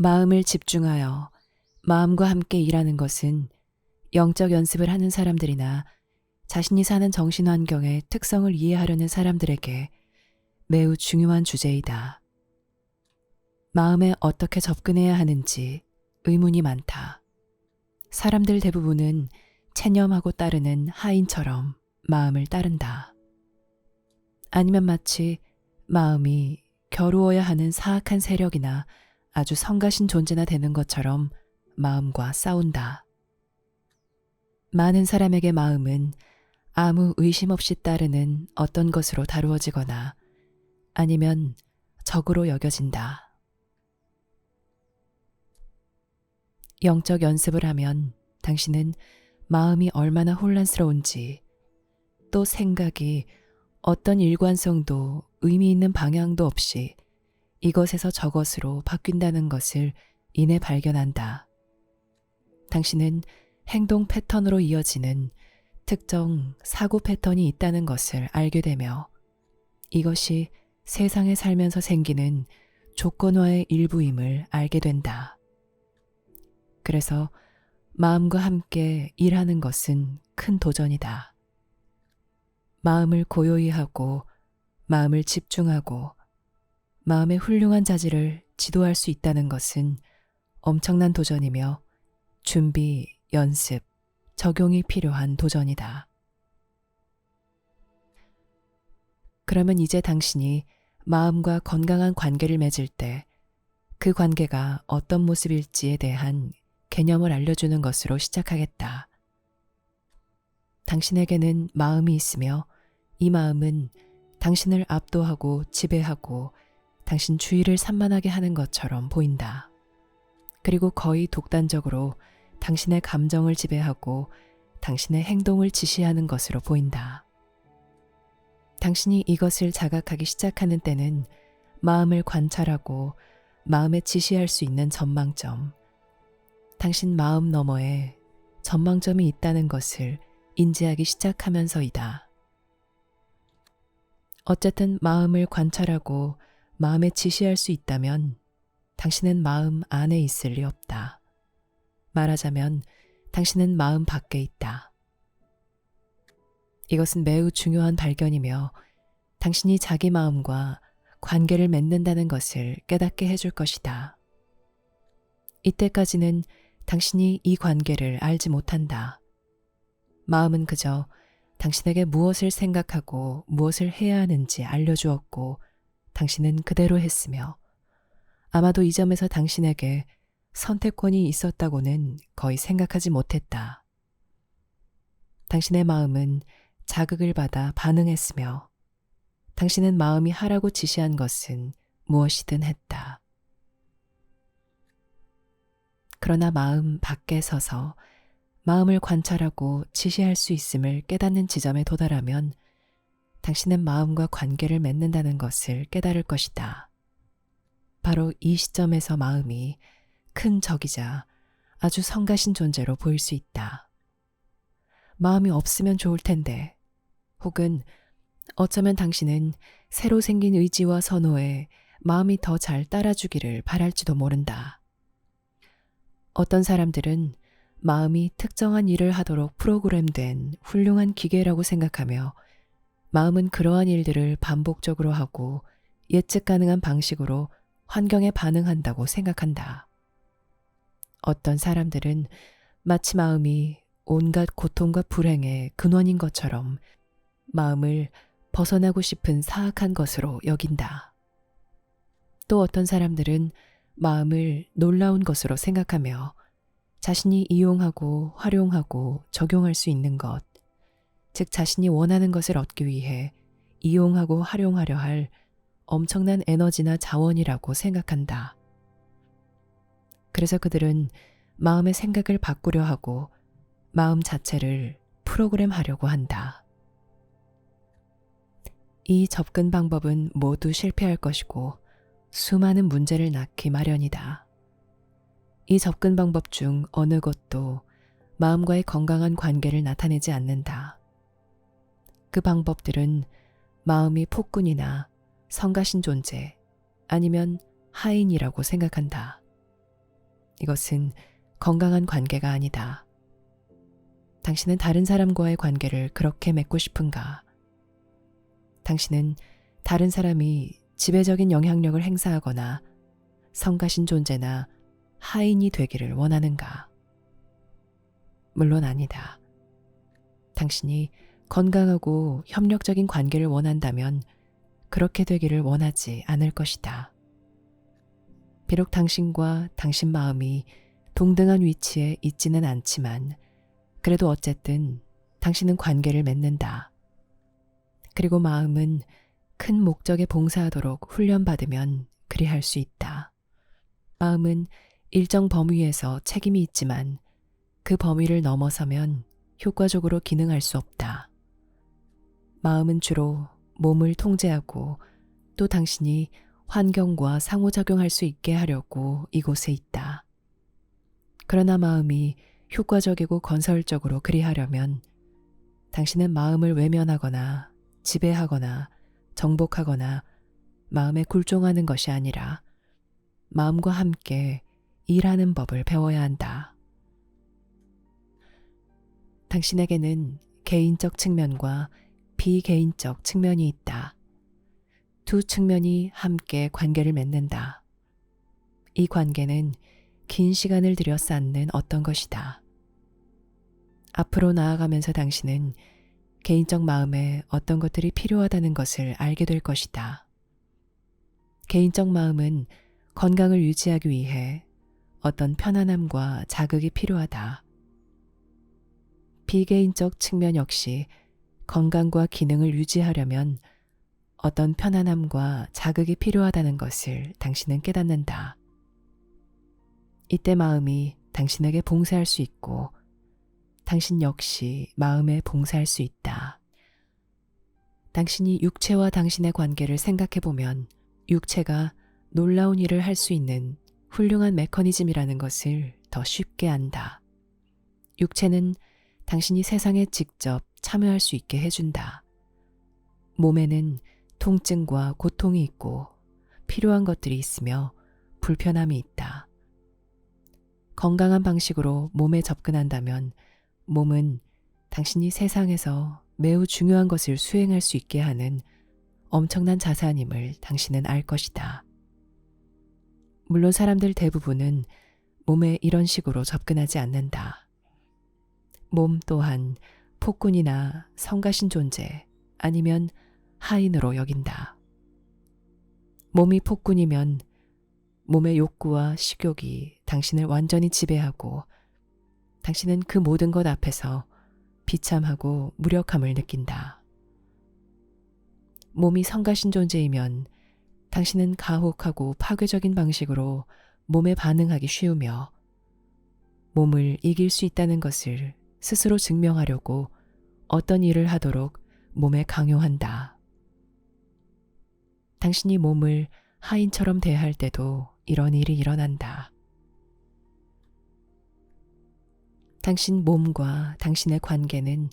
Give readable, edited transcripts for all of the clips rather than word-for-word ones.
마음을 집중하여 마음과 함께 일하는 것은 영적 연습을 하는 사람들이나 자신이 사는 정신 환경의 특성을 이해하려는 사람들에게 매우 중요한 주제이다. 마음에 어떻게 접근해야 하는지 의문이 많다. 사람들 대부분은 체념하고 따르는 하인처럼 마음을 따른다. 아니면 마치 마음이 겨루어야 하는 사악한 세력이나 아주 성가신 존재나 되는 것처럼 마음과 싸운다. 많은 사람에게 마음은 아무 의심 없이 따르는 어떤 것으로 다루어지거나 아니면 적으로 여겨진다. 영적 연습을 하면 당신은 마음이 얼마나 혼란스러운지, 또 생각이 어떤 일관성도 의미 있는 방향도 없이 이것에서 저것으로 바뀐다는 것을 이내 발견한다. 당신은 행동 패턴으로 이어지는 특정 사고 패턴이 있다는 것을 알게 되며 이것이 세상에 살면서 생기는 조건화의 일부임을 알게 된다. 그래서 마음과 함께 일하는 것은 큰 도전이다. 마음을 고요히 하고 마음을 집중하고 마음의 훌륭한 자질을 지도할 수 있다는 것은 엄청난 도전이며 준비, 연습, 적용이 필요한 도전이다. 그러면 이제 당신이 마음과 건강한 관계를 맺을 때 그 관계가 어떤 모습일지에 대한 개념을 알려주는 것으로 시작하겠다. 당신에게는 마음이 있으며 이 마음은 당신을 압도하고 지배하고 당신 주위를 산만하게 하는 것처럼 보인다. 그리고 거의 독단적으로 당신의 감정을 지배하고 당신의 행동을 지시하는 것으로 보인다. 당신이 이것을 자각하기 시작하는 때는 마음을 관찰하고 마음에 지시할 수 있는 전망점, 당신 마음 너머에 전망점이 있다는 것을 인지하기 시작하면서이다. 어쨌든 마음을 관찰하고 마음에 지시할 수 있다면 당신은 마음 안에 있을 리 없다. 말하자면 당신은 마음 밖에 있다. 이것은 매우 중요한 발견이며 당신이 자기 마음과 관계를 맺는다는 것을 깨닫게 해줄 것이다. 이때까지는 당신이 이 관계를 알지 못한다. 마음은 그저 당신에게 무엇을 생각하고 무엇을 해야 하는지 알려주었고 당신은 그대로 했으며 아마도 이 점에서 당신에게 선택권이 있었다고는 거의 생각하지 못했다. 당신의 마음은 자극을 받아 반응했으며 당신은 마음이 하라고 지시한 것은 무엇이든 했다. 그러나 마음 밖에 서서 마음을 관찰하고 지시할 수 있음을 깨닫는 지점에 도달하면 당신은 마음과 관계를 맺는다는 것을 깨달을 것이다. 바로 이 시점에서 마음이 큰 적이자 아주 성가신 존재로 보일 수 있다. 마음이 없으면 좋을 텐데, 혹은 어쩌면 당신은 새로 생긴 의지와 선호에 마음이 더 잘 따라주기를 바랄지도 모른다. 어떤 사람들은 마음이 특정한 일을 하도록 프로그램된 훌륭한 기계라고 생각하며 마음은 그러한 일들을 반복적으로 하고 예측 가능한 방식으로 환경에 반응한다고 생각한다. 어떤 사람들은 마치 마음이 온갖 고통과 불행의 근원인 것처럼 마음을 벗어나고 싶은 사악한 것으로 여긴다. 또 어떤 사람들은 마음을 놀라운 것으로 생각하며 자신이 이용하고 활용하고 적용할 수 있는 것, 즉 자신이 원하는 것을 얻기 위해 이용하고 활용하려 할 엄청난 에너지나 자원이라고 생각한다. 그래서 그들은 마음의 생각을 바꾸려 하고 마음 자체를 프로그램하려고 한다. 이 접근 방법은 모두 실패할 것이고 수많은 문제를 낳기 마련이다. 이 접근 방법 중 어느 것도 마음과의 건강한 관계를 나타내지 않는다. 그 방법들은 마음이 폭군이나 성가신 존재 아니면 하인이라고 생각한다. 이것은 건강한 관계가 아니다. 당신은 다른 사람과의 관계를 그렇게 맺고 싶은가? 당신은 다른 사람이 지배적인 영향력을 행사하거나 성가신 존재나 하인이 되기를 원하는가? 물론 아니다. 당신이 건강하고 협력적인 관계를 원한다면 그렇게 되기를 원하지 않을 것이다. 비록 당신과 당신 마음이 동등한 위치에 있지는 않지만 그래도 어쨌든 당신은 관계를 맺는다. 그리고 마음은 큰 목적에 봉사하도록 훈련받으면 그리할 수 있다. 마음은 일정 범위에서 책임이 있지만 그 범위를 넘어서면 효과적으로 기능할 수 없다. 마음은 주로 몸을 통제하고 또 당신이 환경과 상호작용할 수 있게 하려고 이곳에 있다. 그러나 마음이 효과적이고 건설적으로 그리하려면 당신은 마음을 외면하거나 지배하거나 정복하거나 마음에 굴종하는 것이 아니라 마음과 함께 일하는 법을 배워야 한다. 당신에게는 개인적 측면과 비개인적 측면이 있다. 두 측면이 함께 관계를 맺는다. 이 관계는 긴 시간을 들여 쌓는 어떤 것이다. 앞으로 나아가면서 당신은 개인적 마음에 어떤 것들이 필요하다는 것을 알게 될 것이다. 개인적 마음은 건강을 유지하기 위해 어떤 편안함과 자극이 필요하다. 비개인적 측면 역시 건강과 기능을 유지하려면 어떤 편안함과 자극이 필요하다는 것을 당신은 깨닫는다. 이때 마음이 당신에게 봉사할 수 있고 당신 역시 마음에 봉사할 수 있다. 당신이 육체와 당신의 관계를 생각해보면 육체가 놀라운 일을 할 수 있는 훌륭한 메커니즘이라는 것을 더 쉽게 안다. 육체는 당신이 세상에 직접 참여할 수 있게 해준다. 몸에는 통증과 고통이 있고 필요한 것들이 있으며 불편함이 있다. 건강한 방식으로 몸에 접근한다면 몸은 당신이 세상에서 매우 중요한 것을 수행할 수 있게 하는 엄청난 자산임을 당신은 알 것이다. 물론 사람들 대부분은 몸에 이런 식으로 접근하지 않는다. 몸 또한 폭군이나 성가신 존재 아니면 하인으로 여긴다. 몸이 폭군이면 몸의 욕구와 식욕이 당신을 완전히 지배하고 당신은 그 모든 것 앞에서 비참하고 무력함을 느낀다. 몸이 성가신 존재이면 당신은 가혹하고 파괴적인 방식으로 몸에 반응하기 쉬우며 몸을 이길 수 있다는 것을 스스로 증명하려고 어떤 일을 하도록 몸에 강요한다. 당신이 몸을 하인처럼 대할 때도 이런 일이 일어난다. 당신 몸과 당신의 관계는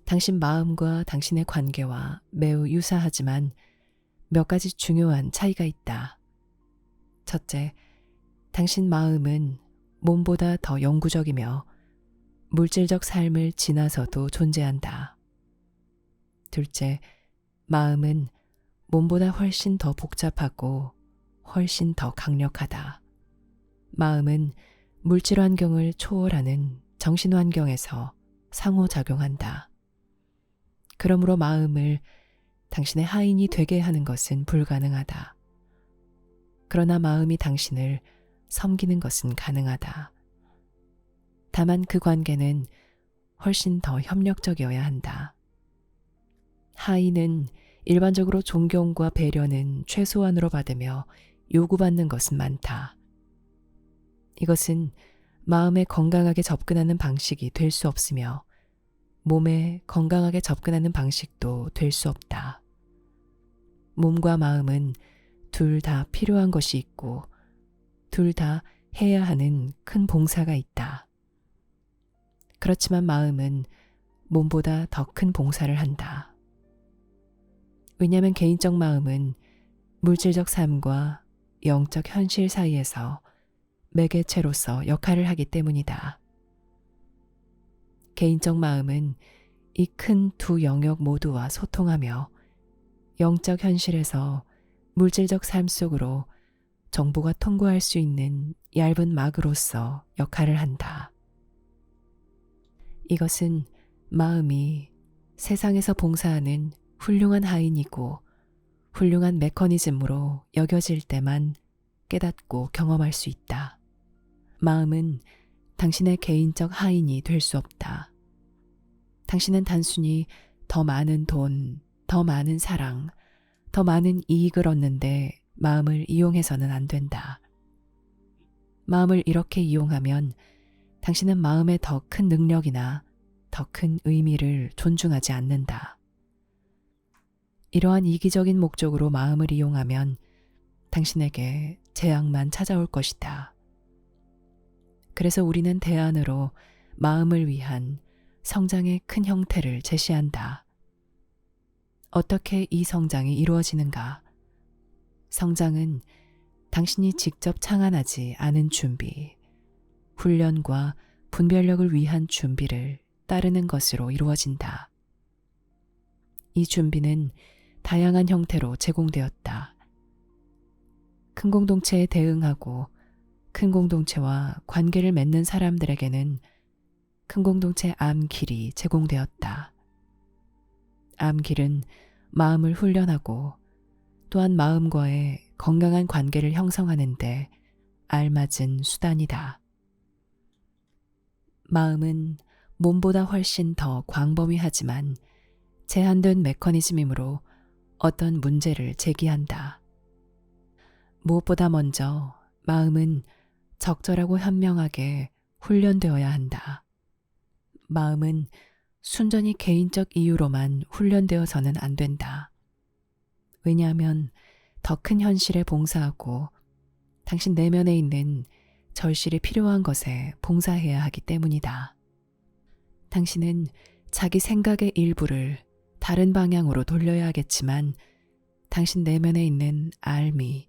당신 마음과 당신의 관계와 매우 유사하지만 몇 가지 중요한 차이가 있다. 첫째, 당신 마음은 몸보다 더 영구적이며 물질적 삶을 지나서도 존재한다. 둘째, 마음은 몸보다 훨씬 더 복잡하고 훨씬 더 강력하다. 마음은 물질 환경을 초월하는 정신 환경에서 상호작용한다. 그러므로 마음을 당신의 하인이 되게 하는 것은 불가능하다. 그러나 마음이 당신을 섬기는 것은 가능하다. 다만 그 관계는 훨씬 더 협력적이어야 한다. 하인은 일반적으로 존경과 배려는 최소한으로 받으며 요구받는 것은 많다. 이것은 마음에 건강하게 접근하는 방식이 될 수 없으며 몸에 건강하게 접근하는 방식도 될 수 없다. 몸과 마음은 둘 다 필요한 것이 있고 둘 다 해야 하는 큰 봉사가 있다. 그렇지만 마음은 몸보다 더 큰 봉사를 한다. 왜냐하면 개인적 마음은 물질적 삶과 영적 현실 사이에서 매개체로서 역할을 하기 때문이다. 개인적 마음은 이 큰 두 영역 모두와 소통하며 영적 현실에서 물질적 삶 속으로 정보가 통과할 수 있는 얇은 막으로서 역할을 한다. 이것은 마음이 세상에서 봉사하는 훌륭한 하인이고 훌륭한 메커니즘으로 여겨질 때만 깨닫고 경험할 수 있다. 마음은 당신의 개인적 하인이 될 수 없다. 당신은 단순히 더 많은 돈, 더 많은 사랑, 더 많은 이익을 얻는데 마음을 이용해서는 안 된다. 마음을 이렇게 이용하면 당신은 마음의 더 큰 능력이나 더 큰 의미를 존중하지 않는다. 이러한 이기적인 목적으로 마음을 이용하면 당신에게 재앙만 찾아올 것이다. 그래서 우리는 대안으로 마음을 위한 성장의 큰 형태를 제시한다. 어떻게 이 성장이 이루어지는가? 성장은 당신이 직접 창안하지 않은 준비, 훈련과 분별력을 위한 준비를 따르는 것으로 이루어진다. 이 준비는 다양한 형태로 제공되었다. 큰 공동체에 대응하고 큰 공동체와 관계를 맺는 사람들에게는 큰 공동체 암길이 제공되었다. 암길은 마음을 훈련하고 또한 마음과의 건강한 관계를 형성하는 데 알맞은 수단이다. 마음은 몸보다 훨씬 더 광범위하지만 제한된 메커니즘이므로 어떤 문제를 제기한다. 무엇보다 먼저 마음은 적절하고 현명하게 훈련되어야 한다. 마음은 순전히 개인적 이유로만 훈련되어서는 안 된다. 왜냐하면 더 큰 현실에 봉사하고 당신 내면에 있는 절실히 필요한 것에 봉사해야 하기 때문이다. 당신은 자기 생각의 일부를 다른 방향으로 돌려야 하겠지만 당신 내면에 있는 알미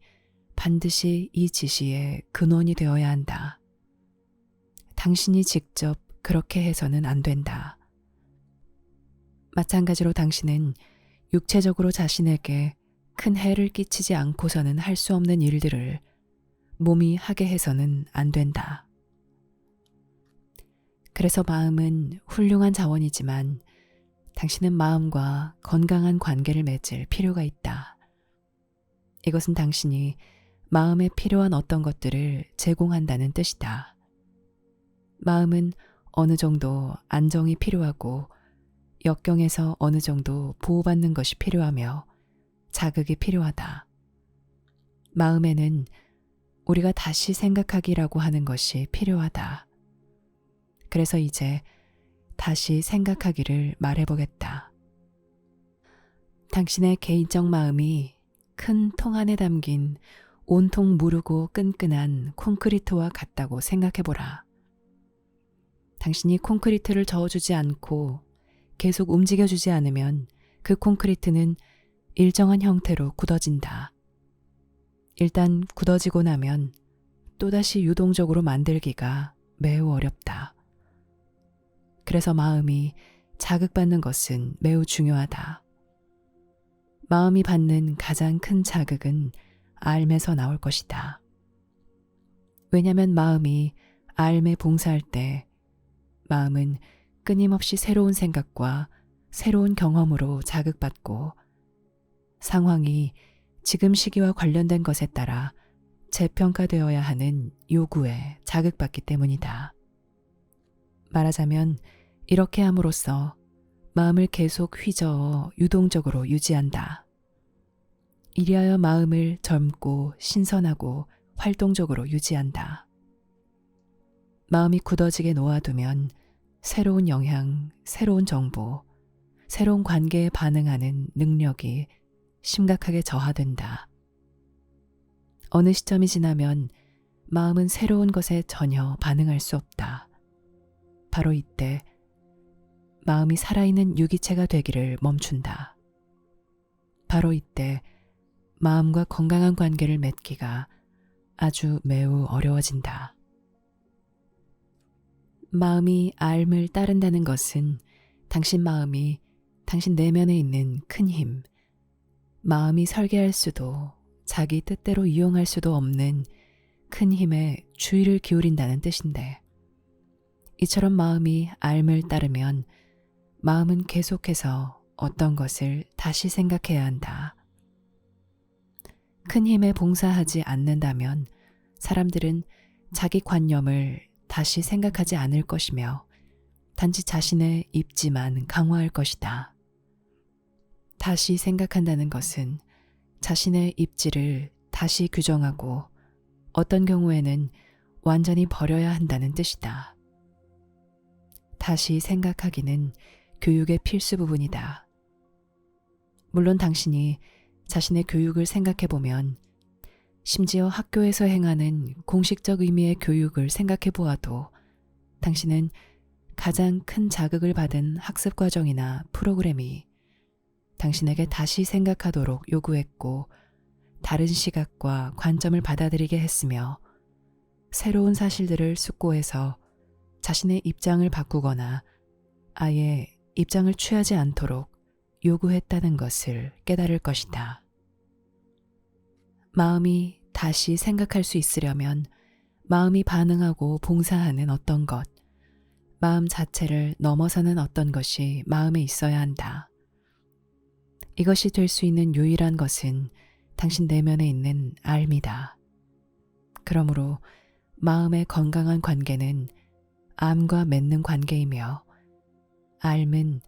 반드시 이 지시의 근원이 되어야 한다. 당신이 직접 그렇게 해서는 안 된다. 마찬가지로 당신은 육체적으로 자신에게 큰 해를 끼치지 않고서는 할 수 없는 일들을 몸이 하게 해서는 안 된다. 그래서 마음은 훌륭한 자원이지만 당신은 마음과 건강한 관계를 맺을 필요가 있다. 이것은 당신이 마음에 필요한 어떤 것들을 제공한다는 뜻이다. 마음은 어느 정도 안정이 필요하고 역경에서 어느 정도 보호받는 것이 필요하며 자극이 필요하다. 마음에는 우리가 다시 생각하기라고 하는 것이 필요하다. 그래서 이제 다시 생각하기를 말해보겠다. 당신의 개인적 마음이 큰 통 안에 담긴 온통 무르고 끈끈한 콘크리트와 같다고 생각해보라. 당신이 콘크리트를 저어주지 않고 계속 움직여주지 않으면 그 콘크리트는 일정한 형태로 굳어진다. 일단 굳어지고 나면 또다시 유동적으로 만들기가 매우 어렵다. 그래서 마음이 자극받는 것은 매우 중요하다. 마음이 받는 가장 큰 자극은 알매서 나올 것이다. 왜냐하면 마음이 알매 봉사할 때 마음은 끊임없이 새로운 생각과 새로운 경험으로 자극받고 상황이 지금 시기와 관련된 것에 따라 재평가되어야 하는 요구에 자극받기 때문이다. 말하자면 이렇게 함으로써 마음을 계속 휘저어 유동적으로 유지한다. 이리하여 마음을 젊고 신선하고 활동적으로 유지한다. 마음이 굳어지게 놓아두면 새로운 영향, 새로운 정보, 새로운 관계에 반응하는 능력이 심각하게 저하된다. 어느 시점이 지나면 마음은 새로운 것에 전혀 반응할 수 없다. 바로 이때 마음이 살아있는 유기체가 되기를 멈춘다. 바로 이때 마음과 건강한 관계를 맺기가 아주 매우 어려워진다. 마음이 알 따른다는 것은 당신 마음이 당신 내면에 있는 큰 힘, 마음이 설계할 수도 자기 뜻대로 이용할 수도 없는 큰 힘에 주의를 기울인다는 뜻인데, 이처럼 마음이 알 따르면 마음은 계속해서 어떤 것을 다시 생각해야 한다. 큰 힘에 봉사하지 않는다면 사람들은 자기 관념을 다시 생각하지 않을 것이며 단지 자신의 입지만 강화할 것이다. 다시 생각한다는 것은 자신의 입지를 다시 규정하고 어떤 경우에는 완전히 버려야 한다는 뜻이다. 다시 생각하기는 교육의 필수 부분이다. 물론 당신이 자신의 교육을 생각해 보면, 심지어 학교에서 행하는 공식적 의미의 교육을 생각해 보아도 당신은 가장 큰 자극을 받은 학습 과정이나 프로그램이 당신에게 다시 생각하도록 요구했고 다른 시각과 관점을 받아들이게 했으며 새로운 사실들을 숙고해서 자신의 입장을 바꾸거나 아예 입장을 취하지 않도록 요구했다는 것을 깨달을 것이다. 마음이 다시 생각할 수 있으려면 마음이 반응하고 봉사하는 어떤 것, 마음 자체를 넘어서는 어떤 것이 마음에 있어야 한다. 이것이 될 수 있는 유일한 것은 당신 내면에 있는 알미다. 그러므로 마음의 건강한 관계는 암과 맺는 관계이며, 알은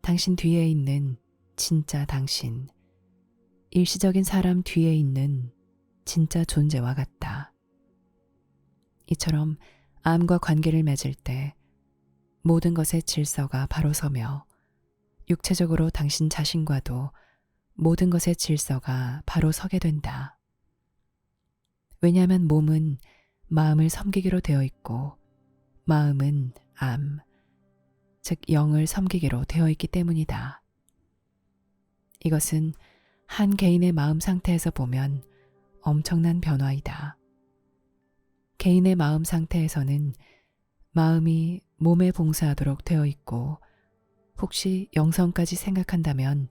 당신 뒤에 있는 진짜 당신, 일시적인 사람 뒤에 있는 진짜 존재와 같다. 이처럼 암과 관계를 맺을 때 모든 것의 질서가 바로 서며 육체적으로 당신 자신과도 모든 것의 질서가 바로 서게 된다. 왜냐하면 몸은 마음을 섬기기로 되어 있고 마음은 암, 즉 영을 섬기기로 되어 있기 때문이다. 이것은 한 개인의 마음 상태에서 보면 엄청난 변화이다. 개인의 마음 상태에서는 마음이 몸에 봉사하도록 되어 있고, 혹시 영성까지 생각한다면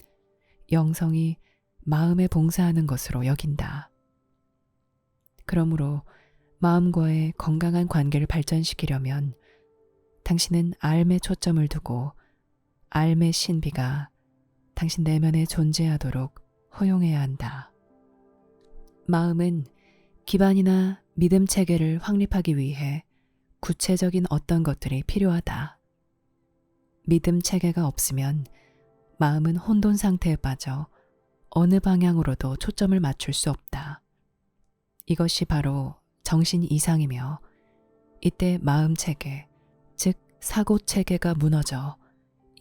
영성이 마음에 봉사하는 것으로 여긴다. 그러므로 마음과의 건강한 관계를 발전시키려면 당신은 알매 초점을 두고 알매 신비가 당신 내면에 존재하도록 허용해야 한다. 마음은 기반이나 믿음 체계를 확립하기 위해 구체적인 어떤 것들이 필요하다. 믿음 체계가 없으면 마음은 혼돈 상태에 빠져 어느 방향으로도 초점을 맞출 수 없다. 이것이 바로 정신 이상이며, 이때 마음 체계, 즉 사고 체계가 무너져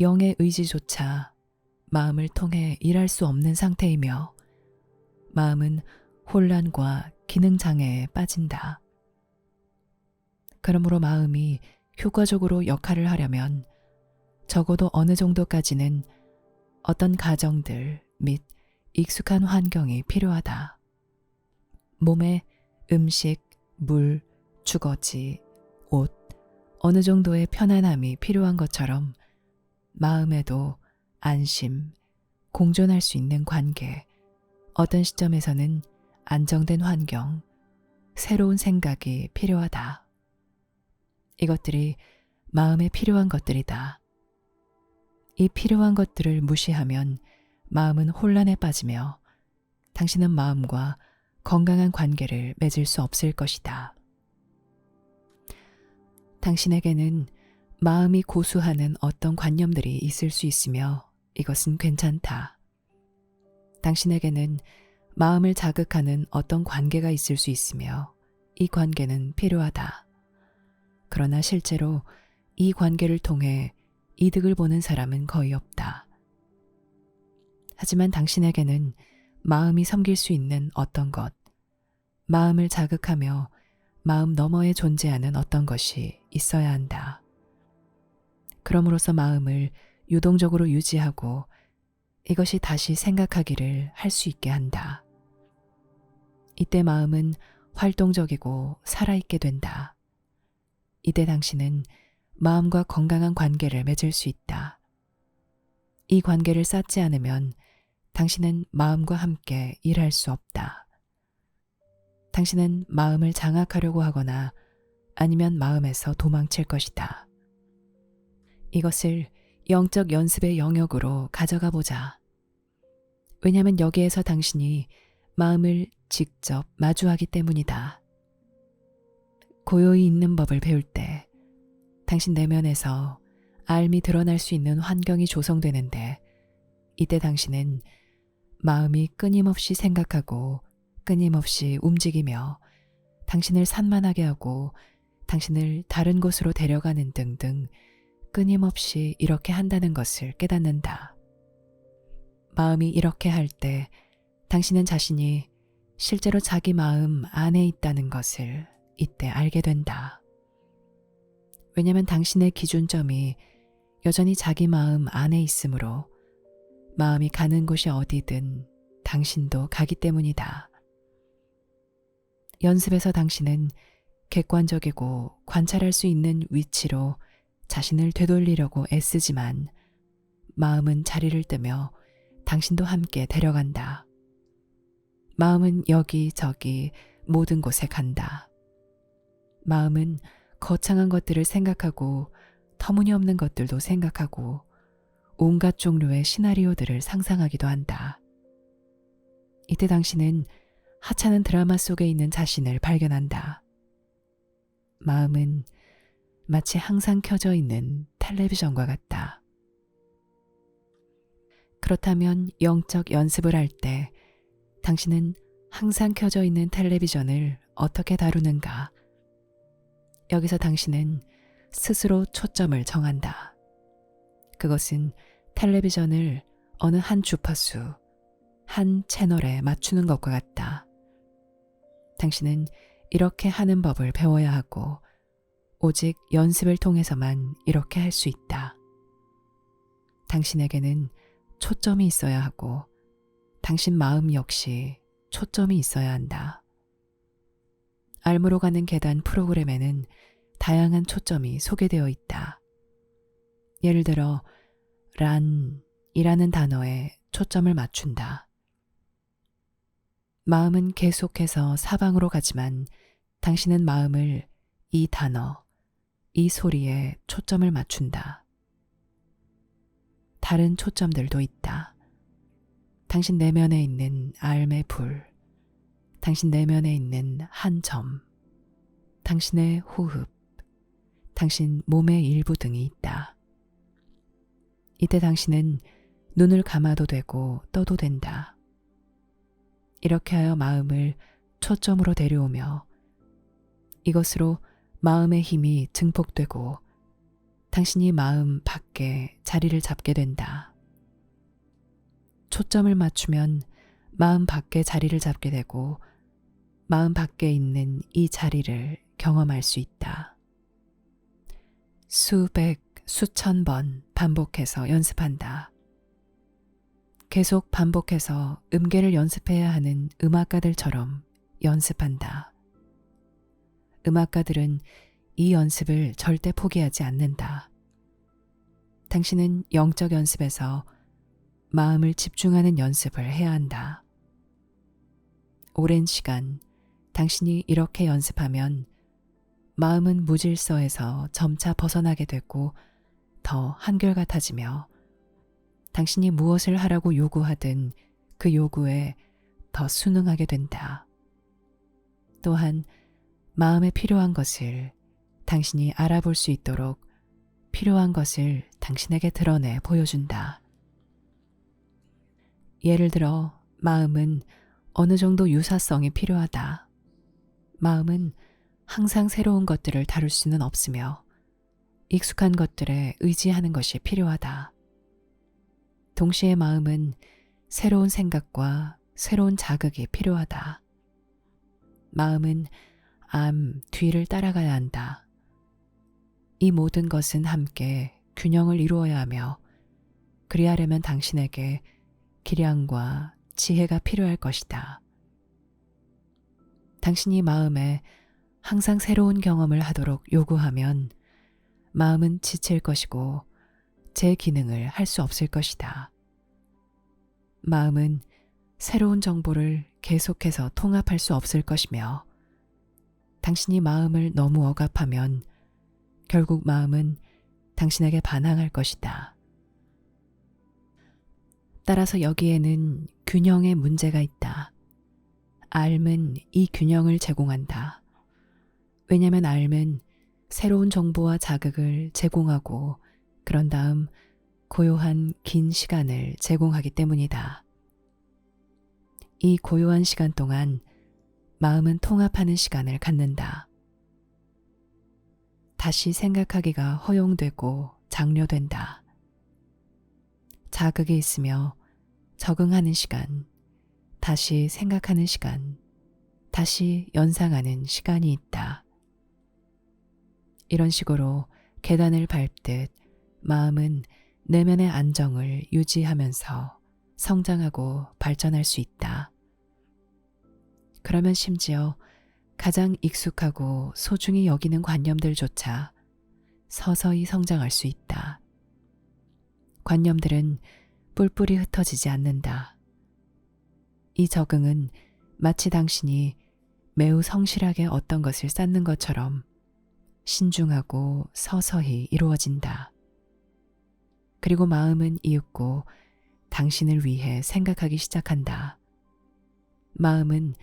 영의 의지조차 마음을 통해 일할 수 없는 상태이며, 마음은 혼란과 기능 장애에 빠진다. 그러므로 마음이 효과적으로 역할을 하려면 적어도 어느 정도까지는 어떤 가정들 및 익숙한 환경이 필요하다. 몸에 음식, 물, 주거지, 옷, 어느 정도의 편안함이 필요한 것처럼 마음에도 안심, 공존할 수 있는 관계, 어떤 시점에서는 안정된 환경, 새로운 생각이 필요하다. 이것들이 마음에 필요한 것들이다. 이 필요한 것들을 무시하면 마음은 혼란에 빠지며 당신은 마음과 건강한 관계를 맺을 수 없을 것이다. 당신에게는 마음이 고수하는 어떤 관념들이 있을 수 있으며 이것은 괜찮다. 당신에게는 마음을 자극하는 어떤 관계가 있을 수 있으며 이 관계는 필요하다. 그러나 실제로 이 관계를 통해 이득을 보는 사람은 거의 없다. 하지만 당신에게는 마음이 섬길 수 있는 어떤 것, 마음을 자극하며 마음 너머에 존재하는 어떤 것이 있어야 한다. 그럼으로써 마음을 유동적으로 유지하고 이것이 다시 생각하기를 할 수 있게 한다. 이때 마음은 활동적이고 살아있게 된다. 이때 당신은 마음과 건강한 관계를 맺을 수 있다. 이 관계를 쌓지 않으면 당신은 마음과 함께 일할 수 없다. 당신은 마음을 장악하려고 하거나 아니면 마음에서 도망칠 것이다. 이것을 영적 연습의 영역으로 가져가 보자. 왜냐하면 여기에서 당신이 마음을 직접 마주하기 때문이다. 고요히 있는 법을 배울 때 당신 내면에서 알미 드러날 수 있는 환경이 조성되는데, 이때 당신은 마음이 끊임없이 생각하고 끊임없이 움직이며 당신을 산만하게 하고 당신을 다른 곳으로 데려가는 등등 끊임없이 이렇게 한다는 것을 깨닫는다. 마음이 이렇게 할 때 당신은 자신이 실제로 자기 마음 안에 있다는 것을 이때 알게 된다. 왜냐하면 당신의 기준점이 여전히 자기 마음 안에 있으므로 마음이 가는 곳이 어디든 당신도 가기 때문이다. 연습에서 당신은 객관적이고 관찰할 수 있는 위치로 자신을 되돌리려고 애쓰지만 마음은 자리를 뜨며 당신도 함께 데려간다. 마음은 여기저기 모든 곳에 간다. 마음은 거창한 것들을 생각하고 터무니없는 것들도 생각하고 온갖 종류의 시나리오들을 상상하기도 한다. 이때 당신은 하찮은 드라마 속에 있는 자신을 발견한다. 마음은 마치 항상 켜져 있는 텔레비전과 같다. 그렇다면 영적 연습을 할 때 당신은 항상 켜져 있는 텔레비전을 어떻게 다루는가? 여기서 당신은 스스로 초점을 정한다. 그것은 텔레비전을 어느 한 주파수, 한 채널에 맞추는 것과 같다. 당신은 이렇게 하는 법을 배워야 하고 오직 연습을 통해서만 이렇게 할 수 있다. 당신에게는 초점이 있어야 하고 당신 마음 역시 초점이 있어야 한다. 알무로 가는 계단 프로그램에는 다양한 초점이 소개되어 있다. 예를 들어 란이라는 단어에 초점을 맞춘다. 마음은 계속해서 사방으로 가지만 당신은 마음을 이 단어, 이 소리에 초점을 맞춘다. 다른 초점들도 있다. 당신 내면에 있는 알의 불, 당신 내면에 있는 한 점, 당신의 호흡, 당신 몸의 일부 등이 있다. 이때 당신은 눈을 감아도 되고 떠도 된다. 이렇게 하여 마음을 초점으로 데려오며 이것으로 마음의 힘이 증폭되고 당신이 마음 밖에 자리를 잡게 된다. 초점을 맞추면 마음 밖에 자리를 잡게 되고 마음 밖에 있는 이 자리를 경험할 수 있다. 수백, 수천 번 반복해서 연습한다. 계속 반복해서 음계를 연습해야 하는 음악가들처럼 연습한다. 음악가들은 이 연습을 절대 포기하지 않는다. 당신은 영적 연습에서 마음을 집중하는 연습을 해야 한다. 오랜 시간 당신이 이렇게 연습하면 마음은 무질서에서 점차 벗어나게 되고 더 한결같아지며 당신이 무엇을 하라고 요구하든 그 요구에 더 순응하게 된다. 또한 마음에 필요한 것을 당신이 알아볼 수 있도록 필요한 것을 당신에게 드러내 보여준다. 예를 들어 마음은 어느 정도 유사성이 필요하다. 마음은 항상 새로운 것들을 다룰 수는 없으며 익숙한 것들에 의지하는 것이 필요하다. 동시에 마음은 새로운 생각과 새로운 자극이 필요하다. 마음은 암 뒤를 따라가야 한다. 이 모든 것은 함께 균형을 이루어야 하며 그리하려면 당신에게 기량과 지혜가 필요할 것이다. 당신이 마음에 항상 새로운 경험을 하도록 요구하면 마음은 지칠 것이고 제 기능을 할 수 없을 것이다. 마음은 새로운 정보를 계속해서 통합할 수 없을 것이며 당신이 마음을 너무 억압하면 결국 마음은 당신에게 반항할 것이다. 따라서 여기에는 균형의 문제가 있다. 알은 이 균형을 제공한다. 왜냐하면 알은 새로운 정보와 자극을 제공하고 그런 다음 고요한 긴 시간을 제공하기 때문이다. 이 고요한 시간 동안 마음은 통합하는 시간을 갖는다. 다시 생각하기가 허용되고 장려된다. 자극이 있으며 적응하는 시간, 다시 생각하는 시간, 다시 연상하는 시간이 있다. 이런 식으로 계단을 밟듯 마음은 내면의 안정을 유지하면서 성장하고 발전할 수 있다. 그러면 심지어 가장 익숙하고 소중히 여기는 관념들조차 서서히 성장할 수 있다. 관념들은 뿔뿔이 흩어지지 않는다. 이 적응은 마치 당신이 매우 성실하게 어떤 것을 쌓는 것처럼 신중하고 서서히 이루어진다. 그리고 마음은 이윽고 당신을 위해 생각하기 시작한다. 마음은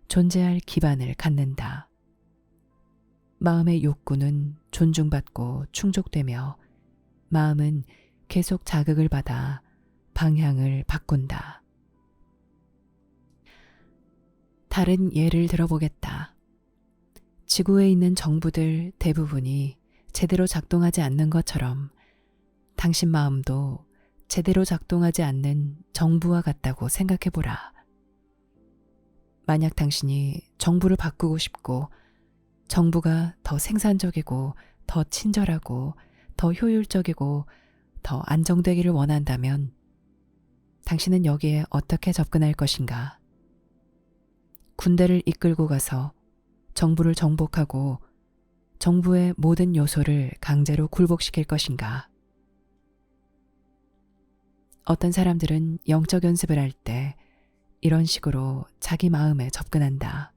존재할 기반을 갖는다. 마음의 욕구는 존중받고 충족되며 마음은 계속 자극을 받아 방향을 바꾼다. 다른 예를 들어보겠다. 지구에 있는 정부들 대부분이 제대로 작동하지 않는 것처럼 당신 마음도 제대로 작동하지 않는 정부와 같다고 생각해보라. 만약 당신이 정부를 바꾸고 싶고 정부가 더 생산적이고 더 친절하고 더 효율적이고 더 안정되기를 원한다면 당신은 여기에 어떻게 접근할 것인가? 군대를 이끌고 가서 정부를 정복하고 정부의 모든 요소를 강제로 굴복시킬 것인가? 어떤 사람들은 영적 연습을 할 때 이런 식으로 자기 마음에 접근한다.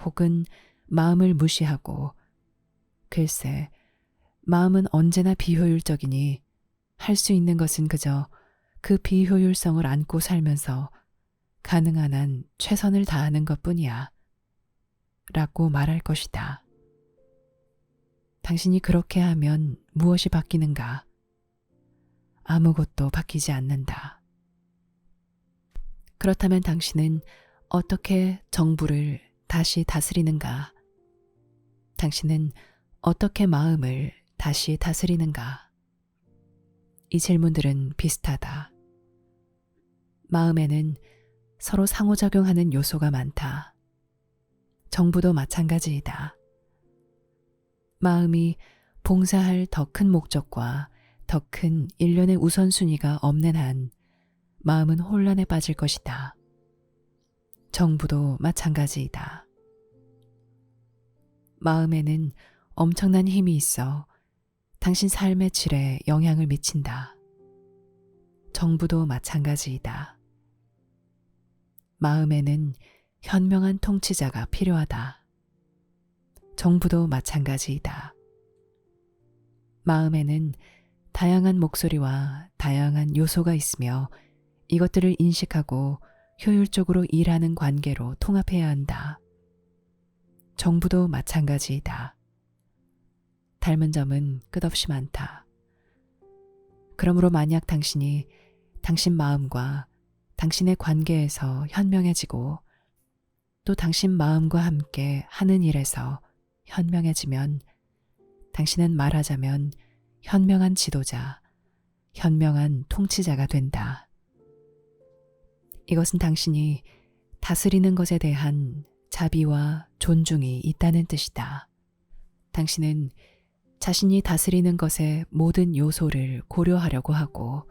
혹은 마음을 무시하고 글쎄, 마음은 언제나 비효율적이니 할 수 있는 것은 그저 그 비효율성을 안고 살면서 가능한 한 최선을 다하는 것뿐이야. 라고 말할 것이다. 당신이 그렇게 하면 무엇이 바뀌는가? 아무것도 바뀌지 않는다. 그렇다면 당신은 어떻게 정부를 다시 다스리는가? 당신은 어떻게 마음을 다시 다스리는가? 이 질문들은 비슷하다. 마음에는 서로 상호작용하는 요소가 많다. 정부도 마찬가지이다. 마음이 봉사할 더 큰 목적과 더 큰 일련의 우선순위가 없는 한 마음은 혼란에 빠질 것이다. 정부도 마찬가지이다. 마음에는 엄청난 힘이 있어 당신 삶의 질에 영향을 미친다. 정부도 마찬가지이다. 마음에는 현명한 통치자가 필요하다. 정부도 마찬가지이다. 마음에는 다양한 목소리와 다양한 요소가 있으며 이것들을 인식하고 효율적으로 일하는 관계로 통합해야 한다. 정부도 마찬가지이다. 닮은 점은 끝없이 많다. 그러므로 만약 당신이 당신 마음과 당신의 관계에서 현명해지고 또 당신 마음과 함께 하는 일에서 현명해지면 당신은 말하자면 현명한 지도자, 현명한 통치자가 된다. 이것은 당신이 다스리는 것에 대한 자비와 존중이 있다는 뜻이다. 당신은 자신이 다스리는 것의 모든 요소를 고려하려고 하고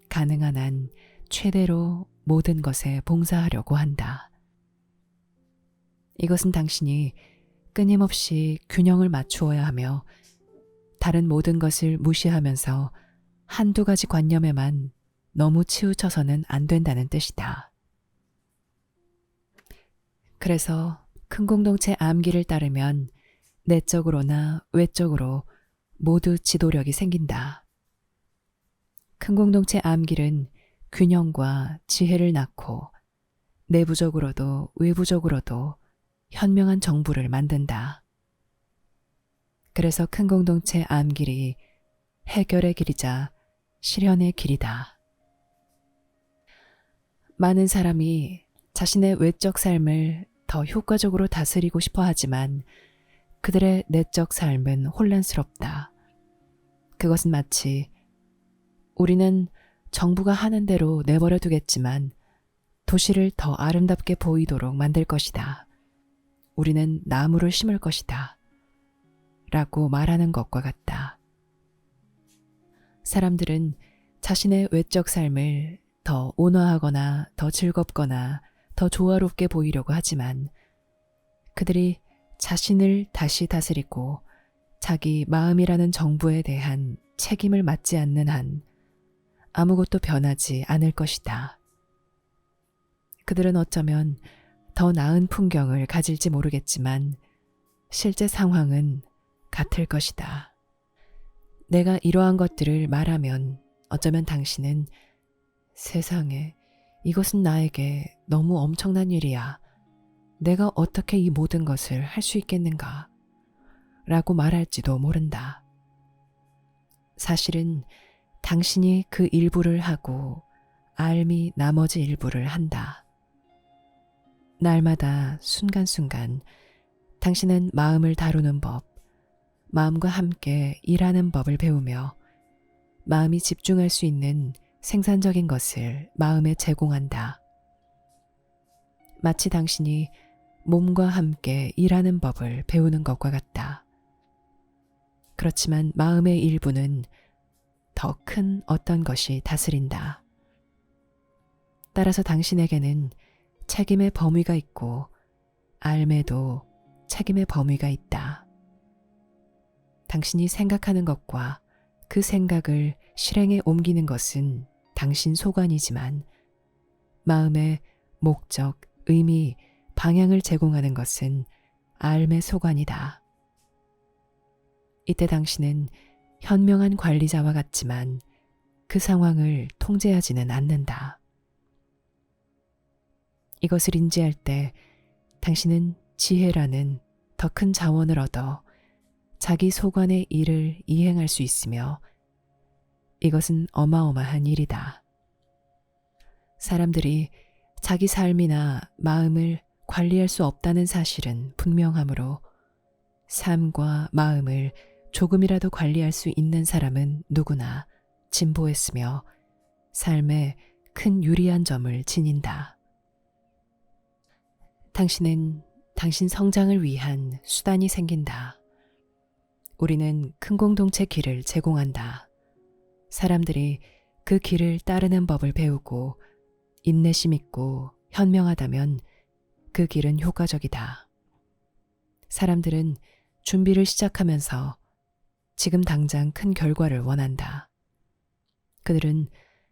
가능한 한 최대로 모든 것에 봉사하려고 한다. 이것은 당신이 끊임없이 균형을 맞추어야 하며 다른 모든 것을 무시하면서 한두 가지 관념에만 너무 치우쳐서는 안 된다는 뜻이다. 그래서 큰 공동체 암기를 따르면 내적으로나 외적으로 모두 지도력이 생긴다. 큰 공동체 암길은 균형과 지혜를 낳고 내부적으로도 외부적으로도 현명한 정부를 만든다. 그래서 큰 공동체 암길이 해결의 길이자 실현의 길이다. 많은 사람이 자신의 외적 삶을 더 효과적으로 다스리고 싶어 하지만 그들의 내적 삶은 혼란스럽다. 그것은 마치 우리는 정부가 하는 대로 내버려 두겠지만 도시를 더 아름답게 보이도록 만들 것이다. 우리는 나무를 심을 것이다. 라고 말하는 것과 같다. 사람들은 자신의 외적 삶을 더 온화하거나 더 즐겁거나 더 조화롭게 보이려고 하지만 그들이 자신을 다시 다스리고 자기 마음이라는 정부에 대한 책임을 맡지 않는 한 아무것도 변하지 않을 것이다. 그들은 어쩌면 더 나은 풍경을 가질지 모르겠지만 실제 상황은 같을 것이다. 내가 이러한 것들을 말하면 어쩌면 당신은 세상에 이것은 나에게 너무 엄청난 일이야. 내가 어떻게 이 모든 것을 할 수 있겠는가? 라고 말할지도 모른다. 사실은 당신이 그 일부를 하고 알미 나머지 일부를 한다. 날마다 순간순간 당신은 마음을 다루는 법, 마음과 함께 일하는 법을 배우며 마음이 집중할 수 있는 생산적인 것을 마음에 제공한다. 마치 당신이 몸과 함께 일하는 법을 배우는 것과 같다. 그렇지만 마음의 일부는 더 큰 어떤 것이 다스린다. 따라서 당신에게는 책임의 범위가 있고 알매도 책임의 범위가 있다. 당신이 생각하는 것과 그 생각을 실행에 옮기는 것은 당신 소관이지만 마음의 목적, 의미, 방향을 제공하는 것은 알매 소관이다. 이때 당신은 현명한 관리자와 같지만 그 상황을 통제하지는 않는다. 이것을 인지할 때 당신은 지혜라는 더 큰 자원을 얻어 자기 소관의 일을 이행할 수 있으며 이것은 어마어마한 일이다. 사람들이 자기 삶이나 마음을 관리할 수 없다는 사실은 분명하므로 삶과 마음을 조금이라도 관리할 수 있는 사람은 누구나 진보했으며 삶에 큰 유리한 점을 지닌다. 당신은 당신 성장을 위한 수단이 생긴다. 우리는 큰 공동체 길을 제공한다. 사람들이 그 길을 따르는 법을 배우고 인내심 있고 현명하다면 그 길은 효과적이다. 사람들은 준비를 시작하면서 지금 당장 큰 결과를 원한다. 그들은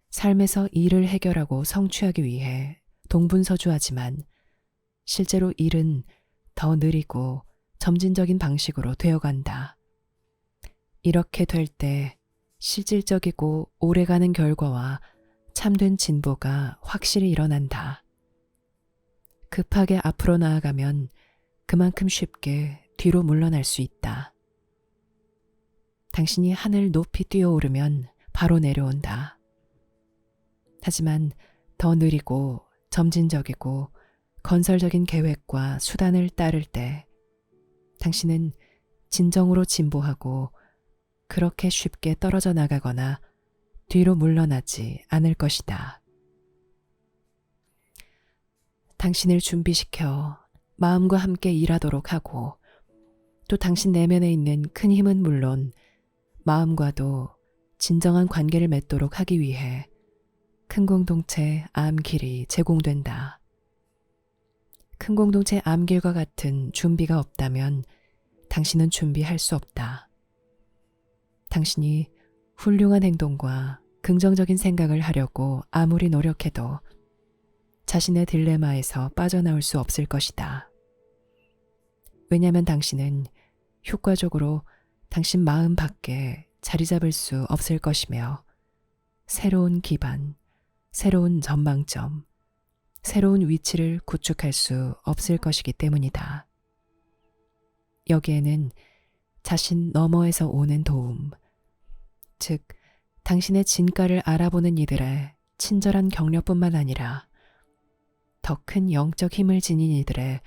삶에서 일을 해결하고 성취하기 위해 동분서주하지만 실제로 일은 더 느리고 점진적인 방식으로 되어간다. 이렇게 될 때 실질적이고 오래가는 결과와 참된 진보가 확실히 일어난다. 급하게 앞으로 나아가면 그만큼 쉽게 뒤로 물러날 수 있다. 당신이 하늘 높이 뛰어오르면 바로 내려온다. 하지만 더 느리고 점진적이고 건설적인 계획과 수단을 따를 때 당신은 진정으로 진보하고 그렇게 쉽게 떨어져 나가거나 뒤로 물러나지 않을 것이다. 당신을 준비시켜 마음과 함께 일하도록 하고 또 당신 내면에 있는 큰 힘은 물론 마음과도 진정한 관계를 맺도록 하기 위해 큰 공동체 암길이 제공된다. 큰 공동체 암길과 같은 준비가 없다면 당신은 준비할 수 없다. 당신이 훌륭한 행동과 긍정적인 생각을 하려고 아무리 노력해도 자신의 딜레마에서 빠져나올 수 없을 것이다. 왜냐하면 당신은 효과적으로 당신 마음 밖에 자리 잡을 수 없을 것이며 새로운 기반, 새로운 전망점, 새로운 위치를 구축할 수 없을 것이기 때문이다. 여기에는 자신 너머에서 오는 도움, 즉 당신의 진가를 알아보는 이들의 친절한 격려뿐만 아니라 더 큰 영적 힘을 지닌 이들의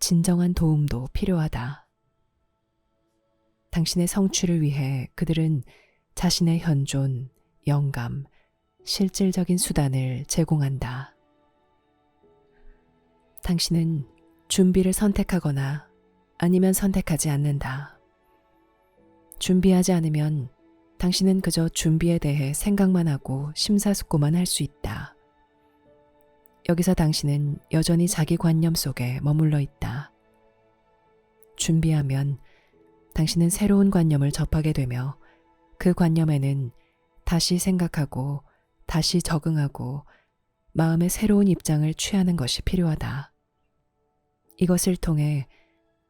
진정한 도움도 필요하다. 당신의 성취를 위해 그들은 자신의 현존, 영감, 실질적인 수단을 제공한다. 당신은 준비를 선택하거나 아니면 선택하지 않는다. 준비하지 않으면 당신은 그저 준비에 대해 생각만 하고 심사숙고만 할 수 있다. 여기서 당신은 여전히 자기 관념 속에 머물러 있다. 준비하면 당신은 새로운 관념을 접하게 되며 그 관념에는 다시 생각하고 다시 적응하고 마음의 새로운 입장을 취하는 것이 필요하다. 이것을 통해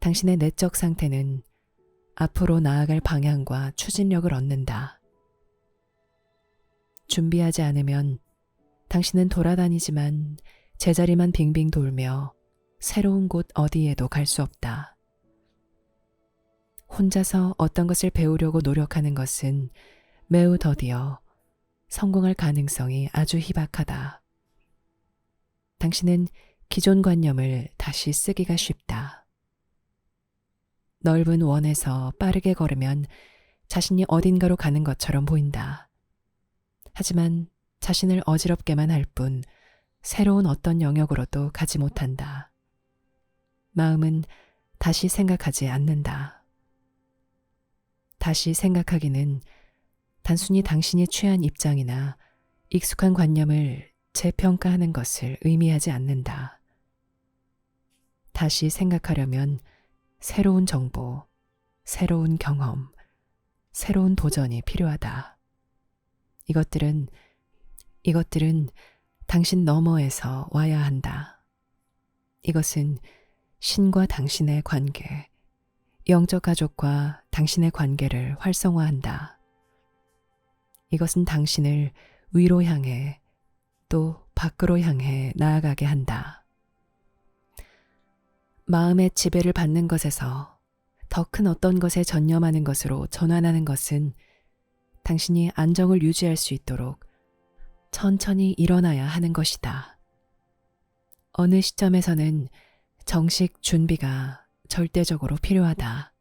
당신의 내적 상태는 앞으로 나아갈 방향과 추진력을 얻는다. 준비하지 않으면 당신은 돌아다니지만 제자리만 빙빙 돌며 새로운 곳 어디에도 갈 수 없다. 혼자서 어떤 것을 배우려고 노력하는 것은 매우 더디어 성공할 가능성이 아주 희박하다. 당신은 기존 관념을 다시 쓰기가 쉽다. 넓은 원에서 빠르게 걸으면 자신이 어딘가로 가는 것처럼 보인다. 하지만 자신을 어지럽게만 할 뿐 새로운 어떤 영역으로도 가지 못한다. 마음은 다시 생각하지 않는다. 다시 생각하기는 단순히 당신이 취한 입장이나 익숙한 관념을 재평가하는 것을 의미하지 않는다. 다시 생각하려면 새로운 정보, 새로운 경험, 새로운 도전이 필요하다. 이것들은 당신 너머에서 와야 한다. 이것은 신과 당신의 관계, 영적 가족과 당신의 관계를 활성화한다. 이것은 당신을 위로 향해 또 밖으로 향해 나아가게 한다. 마음의 지배를 받는 것에서 더 큰 어떤 것에 전념하는 것으로 전환하는 것은 당신이 안정을 유지할 수 있도록 천천히 일어나야 하는 것이다. 어느 시점에서는 정식 준비가 절대적으로 필요하다.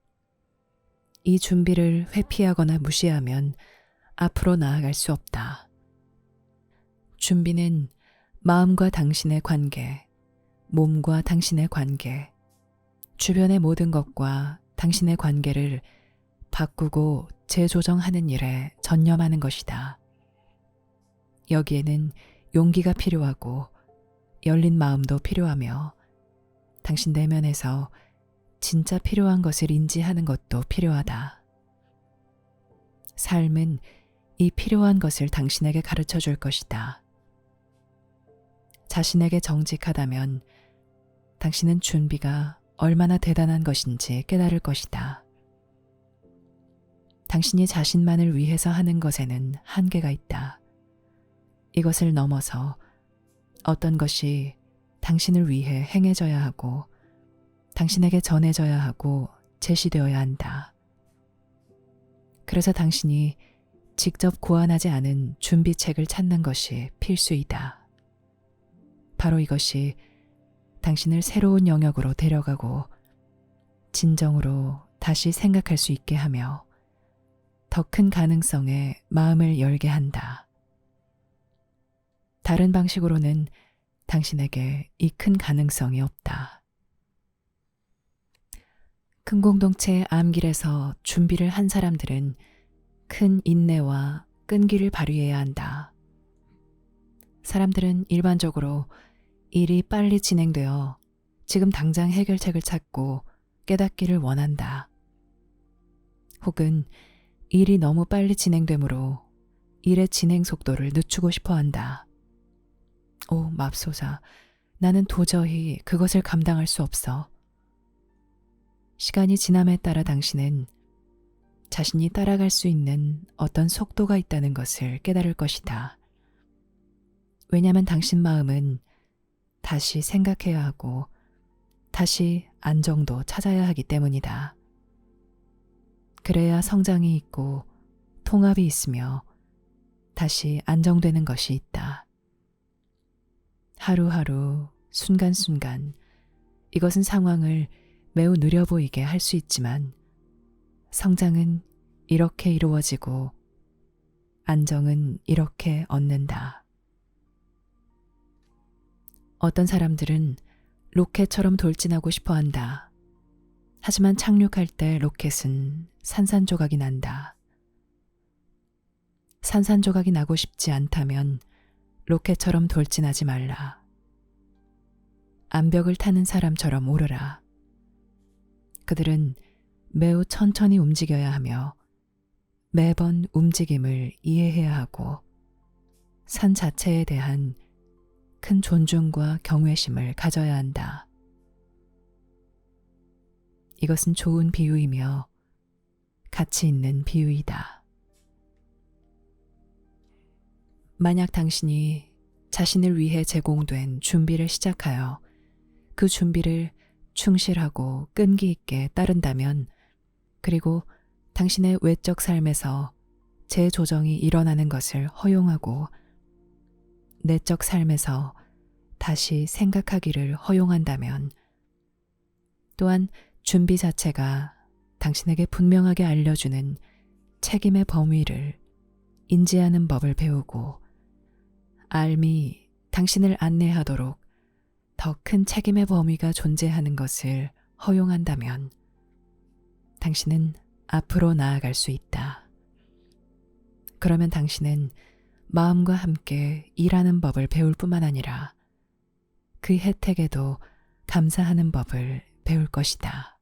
이 준비를 회피하거나 무시하면 앞으로 나아갈 수 없다. 준비는 마음과 당신의 관계, 몸과 당신의 관계, 주변의 모든 것과 당신의 관계를 바꾸고 재조정하는 일에 전념하는 것이다. 여기에는 용기가 필요하고 열린 마음도 필요하며 당신 내면에서 진짜 필요한 것을 인지하는 것도 필요하다. 삶은 이 필요한 것을 당신에게 가르쳐 줄 것이다. 자신에게 정직하다면 당신은 준비가 얼마나 대단한 것인지 깨달을 것이다. 당신이 자신만을 위해서 하는 것에는 한계가 있다. 이것을 넘어서 어떤 것이 당신을 위해 행해져야 하고 당신에게 전해져야 하고 제시되어야 한다. 그래서 당신이 직접 고안하지 않은 준비책을 찾는 것이 필수이다. 바로 이것이 당신을 새로운 영역으로 데려가고 진정으로 다시 생각할 수 있게 하며 더 큰 가능성에 마음을 열게 한다. 다른 방식으로는 당신에게 이 큰 가능성이 없다. 큰 공동체 암길에서 준비를 한 사람들은 큰 인내와 끈기를 발휘해야 한다. 사람들은 일반적으로 일이 빨리 진행되어 지금 당장 해결책을 찾고 깨닫기를 원한다. 혹은 일이 너무 빨리 진행되므로 일의 진행 속도를 늦추고 싶어 한다. 오, 맙소사. 나는 도저히 그것을 감당할 수 없어. 시간이 지남에 따라 당신은 자신이 따라갈 수 있는 어떤 속도가 있다는 것을 깨달을 것이다. 왜냐하면 당신 마음은 다시 생각해야 하고 다시 안정도 찾아야 하기 때문이다. 그래야 성장이 있고 통합이 있으며 다시 안정되는 것이 있다. 하루하루, 순간순간 이것은 상황을 매우 느려 보이게 할 수 있지만 성장은 이렇게 이루어지고 안정은 이렇게 얻는다. 어떤 사람들은 로켓처럼 돌진하고 싶어 한다. 하지만 착륙할 때 로켓은 산산조각이 난다. 산산조각이 나고 싶지 않다면 로켓처럼 돌진하지 말라. 암벽을 타는 사람처럼 오르라. 그들은 매우 천천히 움직여야 하며 매번 움직임을 이해해야 하고 산 자체에 대한 큰 존중과 경외심을 가져야 한다. 이것은 좋은 비유이며 가치 있는 비유이다. 만약 당신이 자신을 위해 제공된 준비를 시작하여 그 준비를 충실하고 끈기 있게 따른다면 그리고 당신의 외적 삶에서 재조정이 일어나는 것을 허용하고 내적 삶에서 다시 생각하기를 허용한다면 또한 준비 자체가 당신에게 분명하게 알려주는 책임의 범위를 인지하는 법을 배우고 알미 당신을 안내하도록 더 큰 책임의 범위가 존재하는 것을 허용한다면 당신은 앞으로 나아갈 수 있다. 그러면 당신은 마음과 함께 일하는 법을 배울 뿐만 아니라 그 혜택에도 감사하는 법을 배울 것이다.